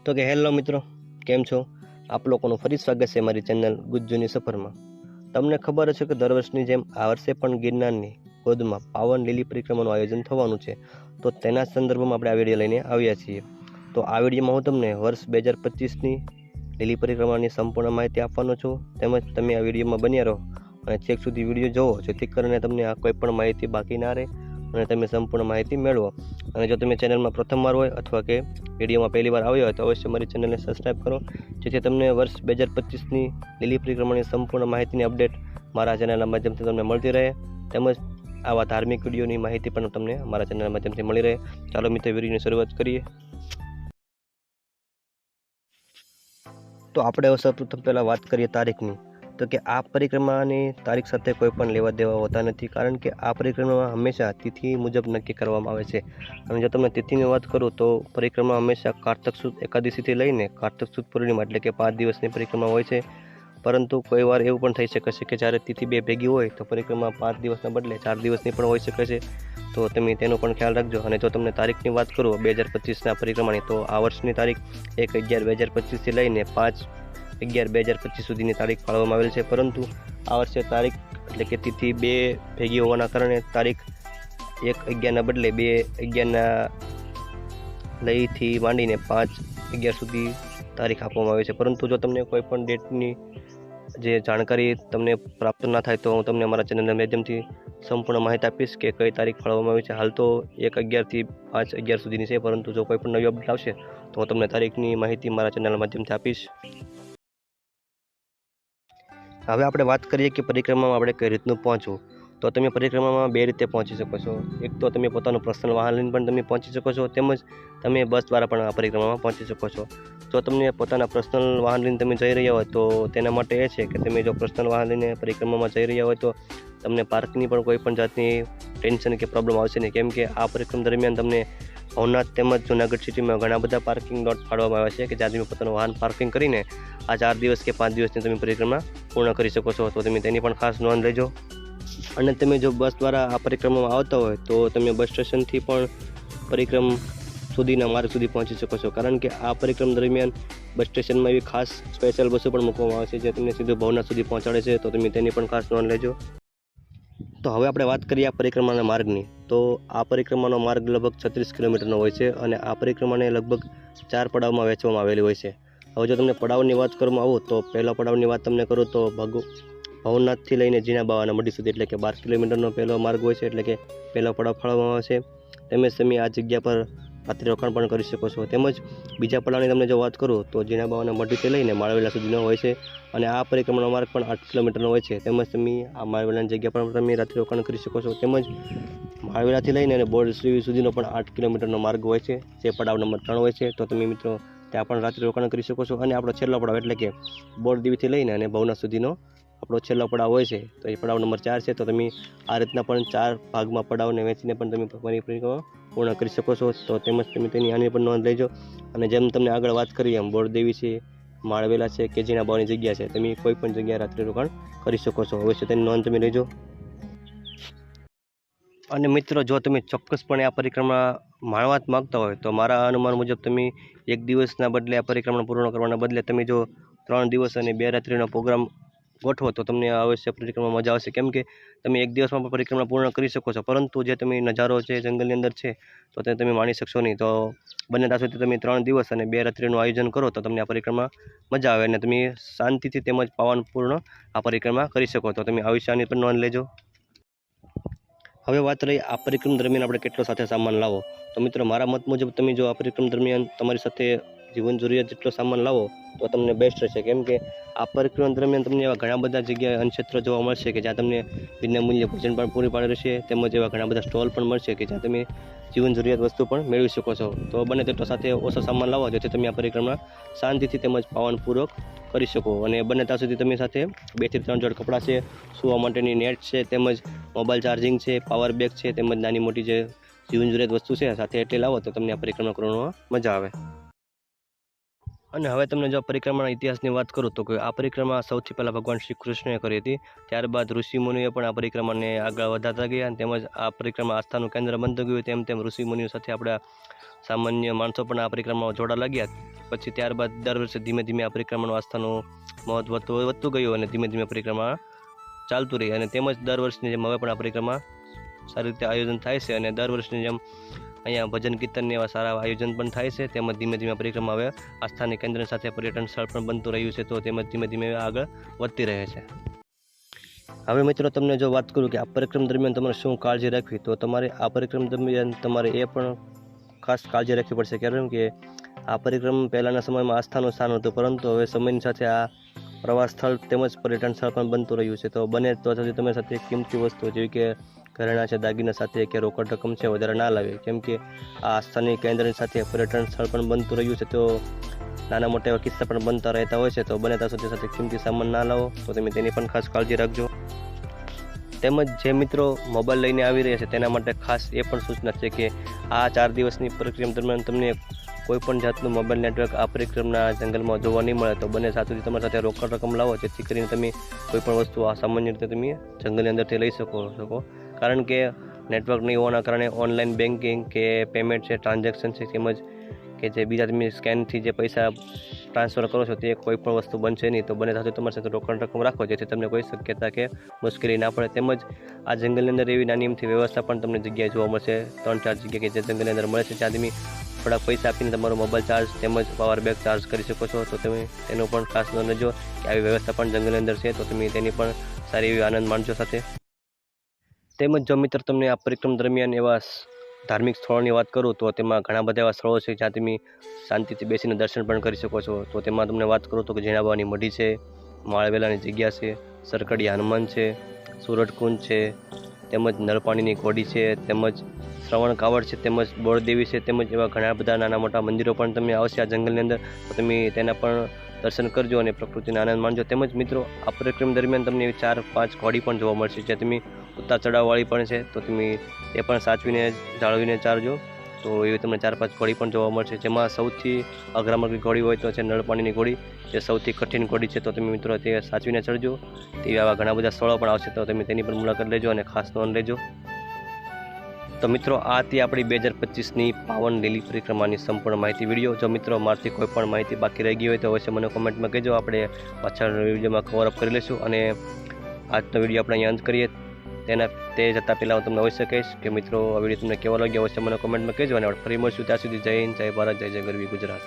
તો કે હેલો મિત્રો, કેમ છો? આપ લોકોનું ફરી સ્વાગત છે મારી ચેનલ ગુજ્જુની સફરમાં. તમને ખબર હશે કે દર વર્ષની જેમ આ વર્ષે પણ ગિરનારની ગોદમાં પાવન લીલી પરિક્રમાનું આયોજન થવાનું છે. તો તેના સંદર્ભમાં આપણે આ વિડીયો લઈને આવ્યા છીએ. તો આ વિડીયોમાં હું તમને વર્ષ 2025ની લીલી પરિક્રમાની સંપૂર્ણ માહિતી આપવાનો છું. તેમજ તમે આ વિડીયોમાં બન્યા રહો અને છેક સુધી વિડીયો જોવો, જેથી કરીને તમને આ કોઈ પણ માહિતી બાકી ના રહે અને તમે સંપૂર્ણ માહિતી મેળવો. અને જો તમે ચેનલમાં પ્રથમવાર હોય અથવા કે વિડીયોમાં પહેલી વાર આવ્યો હોય તો અવશ્ય મારી ચેનલને સબસ્ક્રાઈબ કરો, જેથી તમને વર્ષ 2025ની લીલી પરિક્રમાની સંપૂર્ણ માહિતીની અપડેટ મારા ચેનલના માધ્યમથી તમને મળતી રહે. તેમજ આવા ધાર્મિક વિડીયોની માહિતી પણ તમને મારા ચેનલના માધ્યમથી મળી રહે. ચાલો મિત્રો, વિડીયોની શરૂઆત કરીએ. તો આપણે સૌપ્રથમ પહેલાં વાત કરીએ તારીખની. તો કે આ પરિક્રમાની તારીખ સાથે કોઈ પણ લેવા દેવા હોતા નથી, કારણ કે આ પરિક્રમા હંમેશા તિથિ મુજબ નક્કી કરવામાં આવે છે. અને જો તમે તિથિની વાત કરું તો પરિક્રમા હંમેશા કારતક સુદ એકાદશીથી લઈને કારતક સુદ પૂર્ણિમા એટલે કે 5 દિવસની પરિક્રમા હોય છે. પરંતુ કોઈ વાર એવું પણ થઈ શકે છે કે જ્યારે તિથિ બે ભેગી હોય તો પરિક્રમા 5 દિવસના બદલે 4 દિવસની પણ હોઈ શકે છે. તો તમે તેનો પણ ખ્યાલ રાખજો. અને જો તમને તારીખની વાત કરું 2025ના પરિક્રમાની, તો આ વર્ષની તારીખ 1/11/2025થી લઈને 5/11/2025 સુધીની તારીખ ફાળવવામાં આવેલ છે. પરંતુ આ વર્ષે તારીખ એટલે કે તિથિ બે ભેગી હોવાના કારણે તારીખ 1/11ના બદલે 2/11ના લઈથી માંડીને 5/11 સુધી તારીખ આપવામાં આવી છે. પરંતુ જો તમને કોઈ પણ ડેટની જે જાણકારી તમને પ્રાપ્ત ના થાય તો હું તમને અમારા ચેનલના માધ્યમથી સંપૂર્ણ માહિતી આપીશ કે કઈ તારીખ ફાળવવામાં આવી છે. હાલ તો 1/11થી 5/11 સુધીની છે, પરંતુ જો કોઈ પણ નવી અપડેટ આવશે તો હું તમને તારીખની માહિતી મારા ચેનલના માધ્યમથી આપીશ. હવે આપણે વાત કરીએ કે પરિક્રમામાં આપણે કઈ રીતનું પહોંચવું. તો તમે પરિક્રમામાં બે રીતે પહોંચી શકો છો. એક તો તમે પોતાનું પર્સનલ વાહન લઈને પણ તમે પહોંચી શકો છો, તેમજ તમે બસ દ્વારા પણ આ પરિક્રમામાં પહોંચી શકો છો. જો તમને પોતાના પર્સનલ વાહન લઈને તમે જઈ રહ્યા હોય તો તેના માટે એ છે કે તમે જો પર્સનલ વાહન લઈને પરિક્રમામાં જઈ રહ્યા હોય તો તમને પાર્કની પણ કોઈ પણ જાતની ટેન્શન કે પ્રોબ્લેમ આવશે નહીં, કેમ કે આ પરિક્રમા દરમિયાન તમને ભવનાથ તેમજ જૂનાગઢ સિટીમાં ઘણા બધા પાર્કિંગ લોટ ફાળવવામાં આવ્યા છે કે જ્યાં તમે પોતાનું વાહન પાર્કિંગ કરીને આ 4 દિવસ કે 5 દિવસની તમે પરિક્રમા પૂર્ણ કરી શકો છો. તો તમે તેની પણ ખાસ નોંધ લેજો. અને તમે જો બસ દ્વારા આ પરિક્રમામાં આવતા હોય તો તમે બસ સ્ટેશનથી પણ પરિક્રમ સુધીના માર્ગ સુધી પહોંચી શકો છો, કારણ કે આ પરિક્રમા દરમિયાન બસ સ્ટેશનમાં એવી ખાસ સ્પેશિયલ બસો પણ મૂકવામાં આવે છે જે તમને સીધું ભવનાથ સુધી પહોંચાડે છે. તો તમે તેની પણ ખાસ નોંધ લેજો. તો હવે આપણે વાત કરીએ આ પરિક્રમાના માર્ગની. તો આ પરિક્રમાનો માર્ગ લગભગ 36 કિલોમીટરનો હોય છે અને આ પરિક્રમાને લગભગ 4 પડાવમાં વહેંચવામાં આવેલી હોય છે. હવે જો તમને પડાવની વાત કરવામાં આવું તો પહેલા પડાવની વાત તમને કરું તો ભવનાથથી લઈને જીના બાવાના મઢી સુધી એટલે કે 12 કિલોમીટરનો પહેલો માર્ગ હોય છે, એટલે કે પહેલો પડાવ ફાળવવામાં આવે છે. તેમજ તમે આ જગ્યા પર રાત્રિ રોકાણ પણ કરી શકો છો. તેમજ બીજા પડાવની તમને જો વાત કરું તો જીના બાવાના મઢીથી લઈને માળવેલા સુધીનો હોય છે અને આ પરિક્રમાનો માર્ગ પણ 8 કિલોમીટરનો હોય છે. તેમજ તમે આ માળવેલાની જગ્યા પર તમે રાત્રિ રોકાણ કરી શકો છો. તેમજ માળવેલાથી લઈને અને બોરસી સુધીનો પણ 8 કિલોમીટરનો માર્ગ હોય છે, જે પડાવ નંબર 3 હોય છે. તો તમે મિત્રો ત્યાં પણ રાત્રિ રોકાણ કરી શકો છો. અને આપણો છેલ્લો પડાવ એટલે કે બોરદેવીથી લઈને અને ભવનાથ સુધીનો આપણો છેલ્લો પડાવ હોય છે, તો એ પડાવ નંબર 4 છે. તો તમે આ રીતના પણ 4 ભાગમાં પડાવને વહેંચીને પણ તમે તમારી પરિક્રમા પૂર્ણ કરી શકો છો. તો તેમજ તમે તેની આની પણ નોંધ લેજો. અને જેમ તમને આગળ વાત કરી એમ બોરદેવી છે, માળવેલા છે કે જીના બાવાની જગ્યા છે, તમે કોઈ પણ જગ્યાએ રાત્રિ રોકાણ કરી શકો છો. અવશ્ય તેની નોંધ તમે લેજો. અને મિત્રો, જો તમે ચોક્કસપણે આ પરિક્રમા માણવા જ માગતા હોય તો મારા અનુમાન મુજબ તમે 1 દિવસના બદલે આ પરિક્રમા પૂર્ણ કરવાના બદલે તમે જો 3 દિવસ અને 2 રાત્રિનો પ્રોગ્રામ ગોઠવો તો તમને અવશ્ય પરિક્રમા મજા આવશે, કેમ કે તમે 1 દિવસમાં પણ પરિક્રમા પૂર્ણ કરી શકો છો, પરંતુ જે તમે નજારો છે જંગલની અંદર છે તો તે તમે માણી શકશો નહીં. તો બને ત્યાં સુધી તમે 3 દિવસ અને 2 રાત્રિનું આયોજન કરો તો તમને આ પરિક્રમા મજા આવે અને તમે શાંતિથી તેમજ પાવનપૂર્ણ આ પરિક્રમા કરી શકો. તો તમે આની પણ નોંધ લેજો. હવે વાત રહી આ પરિક્રમા દરમિયાન આપણે કેટલો સાથે સામાન લાવો. તો મિત્રો, મારા મત મુજબ તમે જો આ પરિક્રમા દરમિયાન તમારી સાથે જીવન જરૂરિયાત જેટલો સામાન લાવો તો તમને બેસ્ટ રહેશે, કેમ કે આ પરિક્રમા દરમિયાન તમને એવા ઘણા બધા જગ્યાએ અન્નક્ષેત્ર જોવા મળશે કે જ્યાં તમને વિનામૂલ્યે ભોજન પણ પૂરી પાડી રહેશે. તેમજ એવા ઘણા બધા સ્ટોલ પણ મળશે કે જ્યાં તમે જીવન જરૂરિયાત વસ્તુ પણ મેળવી શકો છો. તો બને તેટલો સાથે ઓછો સામાન લાવો જેથી તમે આ પરિક્રમા શાંતિથી તેમજ પાવનપૂર્વક કરી શકો. અને બને ત્યાં સુધી તમે સાથે 2 થી 3 જોડ કપડાં છે, સૂવા માટેની નેટ છે, તેમજ મોબાઈલ ચાર્જિંગ છે, પાવર બેગ છે, તેમજ નાની મોટી જે જીવન જરૂરિયાત વસ્તુ છે સાથે એટલે લાવો તો તમને આ પરિક્રમા કરવામાં મજા આવે. અને હવે તમને જો પરિક્રમાના ઇતિહાસની વાત કરું તો કે આ પરિક્રમા સૌથી પહેલાં ભગવાન શ્રી કૃષ્ણએ કરી હતી. ત્યારબાદ ઋષિમુનિઓ પણ આ પરિક્રમાને આગળ વધારતા ગયા અને તેમજ આ પરિક્રમા આસ્થાનું કેન્દ્ર બનતું ગયું. તેમ તેમ ઋષિમુનિઓ સાથે આપણા સામાન્ય માણસો પણ આ પરિક્રમામાં જોડા લાગ્યા. પછી ત્યારબાદ દર વર્ષે ધીમે ધીમે આ પરિક્રમાનું આસ્થાનું મહત્વ વધતું ગયું અને ધીમે ધીમે પરિક્રમા ચાલતું રહી. અને તેમજ દર વર્ષની જેમ હવે પણ આ પરિક્રમા સારી રીતે આયોજન થાય છે અને દર વર્ષની જેમ અહીંયા ભજન કીર્તનને એવા સારા આયોજન પણ થાય છે. તેમજ ધીમે ધીમે પરિક્રમા હવે આસ્થાની કેન્દ્ર સાથે પર્યટન સ્થળ પણ બનતું રહ્યું છે. તો તેમજ ધીમે ધીમે આગળ વધતી રહે છે. હવે મિત્રો તમને જો વાત કરું કે આ પરિક્રમા દરમિયાન તમારે શું કાળજી રાખવી, તો તમારે આ પરિક્રમા દરમિયાન તમારે એ પણ ખાસ કાળજી રાખવી પડશે. કારણ કે આ પરિક્રમા પહેલાંના સમયમાં આસ્થાનું સ્થાન હતું, પરંતુ હવે સમયની સાથે આ પ્રવાસ સ્થળ તેમજ પર્યટન સ્થળ પણ બનતું રહ્યું છે. તો બને તો સુધી તમે સાથે કિંમતી વસ્તુઓ જેવી કે ઘરેણાં છે, દાગીના સાથે કે રોકડ રકમ છે વધારે ના લાવે. કેમ કે આ આસ્થાની કેન્દ્રની સાથે પર્યટન સ્થળ પણ બનતું રહ્યું છે. તો નાના મોટા એવા કિસ્સા પણ બનતા રહેતા હોય છે. તો બને ત્યાં સુધી સાથે કિંમતી સામાન ના લાવો. તો તમે તેની પણ ખાસ કાળજી રાખજો. તેમજ જે મિત્રો મોબાઈલ લઈને આવી રહ્યા છે તેના માટે ખાસ એ પણ સૂચના છે કે આ 4 દિવસની પરિક્રમા દરમિયાન તમને કોઈ પણ જાતનું મોબાઈલ નેટવર્ક આ પરિક્રમાના જંગલમાં જોવા નહીં મળે. તો બને ત્યાં સુધી તમારી સાથે રોકડ રકમ લાવો, જેથી કરીને તમે કોઈ પણ વસ્તુ આ સામાન્ય રીતે તમે જંગલની અંદરથી લઈ શકો. કારણ કે નેટવર્ક નહીં હોવાના કારણે ઓનલાઈન બેન્કિંગ કે પેમેન્ટ છે, ટ્રાન્ઝેક્શન છે, તેમજ કે જે બીજા તમે સ્કેનથી જે પૈસા ટ્રાન્સફર કરો છો તે કોઈ પણ વસ્તુ બનશે નહીં. તો બને ત્યાં સુધી તમારી સાથે રોકડ રકમ રાખો, જેથી તમને કોઈ શક્યતા કે મુશ્કેલી ના પડે. તેમજ આ જંગલની અંદર એવી નાની એમથી વ્યવસ્થા પણ તમને જગ્યાએ જોવા મળશે. 3-4 જગ્યાએ કે જે જંગલની અંદર મળે છે, જ્યાં તમે થોડાક પૈસા આપીને તમારો મોબાઈલ ચાર્જ તેમજ પાવર બેંક ચાર્જ કરી શકો છો. તો તમે તેનો પણ ખાસ નોંધ લેજો કે આવી વ્યવસ્થા પણ જંગલની અંદર છે. તો તમે તેની પણ સારી એવી આનંદ માણજો સાથે. તેમજ જો મિત્ર તમને આ પરિક્રમા દરમિયાન એવા ધાર્મિક સ્થળોની વાત કરું તો તેમાં ઘણા બધા એવા સ્થળો છે જ્યાં તમે શાંતિથી બેસીને દર્શન પણ કરી શકો છો. તો તેમાં તમને વાત કરું તો કે ઝીણાબાની મઢી છે, માળવેલાની જગ્યા છે, સરકડિયા હનુમાન છે, સુરજકુંજ છે, તેમજ નળપાણીની ઘોડી છે, તેમજ શ્રવણ કાવડ છે, તેમજ બોળદેવી છે, તેમજ એવા ઘણા બધા નાના મોટા મંદિરો પણ તમે આવશે આ જંગલની અંદર. તો તમે તેના પણ દર્શન કરજો અને પ્રકૃતિનો આનંદ માણજો. તેમજ મિત્રો આ પરિક્રમા દરમિયાન તમને 4-5 ઘોડી પણ જોવા મળશે, જ્યાં તમે ઉતાર ચઢાવવાળી પણ છે. તો તમે એ પણ સાચવીને જાળવીને ચાલજો. તો એવી તમને 4-5 ઘોડી પણ જોવા મળશે, જેમાં સૌથી અઘરામઘરી ઘોડી હોય તો છે નળપાણીની ઘોડી, જે સૌથી કઠિન ઘોડી છે. તો તમે મિત્રો તે સાચવીને ચડજો. તે આવા ઘણા બધા સ્થળો પણ આવશે, તો તમે તેની પણ મુલાકાત લેજો અને ખાસ નોંધ લેજો. તો મિત્રો આ હતી આપણી 2025ની પાવન લીલી પરિક્રમાની સંપૂર્ણ માહિતી વિડીયો. જો મિત્રો મારાથી કોઈ પણ માહિતી બાકી રહી ગઈ હોય તો અવશ્ય મને કોમેન્ટમાં કહેજો, આપણે પાછળના વિડીયોમાં કવર અપ કરી લઈશું. અને આજનો વિડીયો આપણે અહીંયા અંત કરીએ. તે જતાં પહેલાં હું તમને અવશ્ય કહીશ કે મિત્રો આ વિડીયો તમને કેવો લાગ્યો અવશ્ય મને કોમેન્ટમાં કહેજો. અને ફરી મળશું, ત્યાં સુધી જય હિન્દ, જય ભારત, જય જય ગરવી ગુજરાત.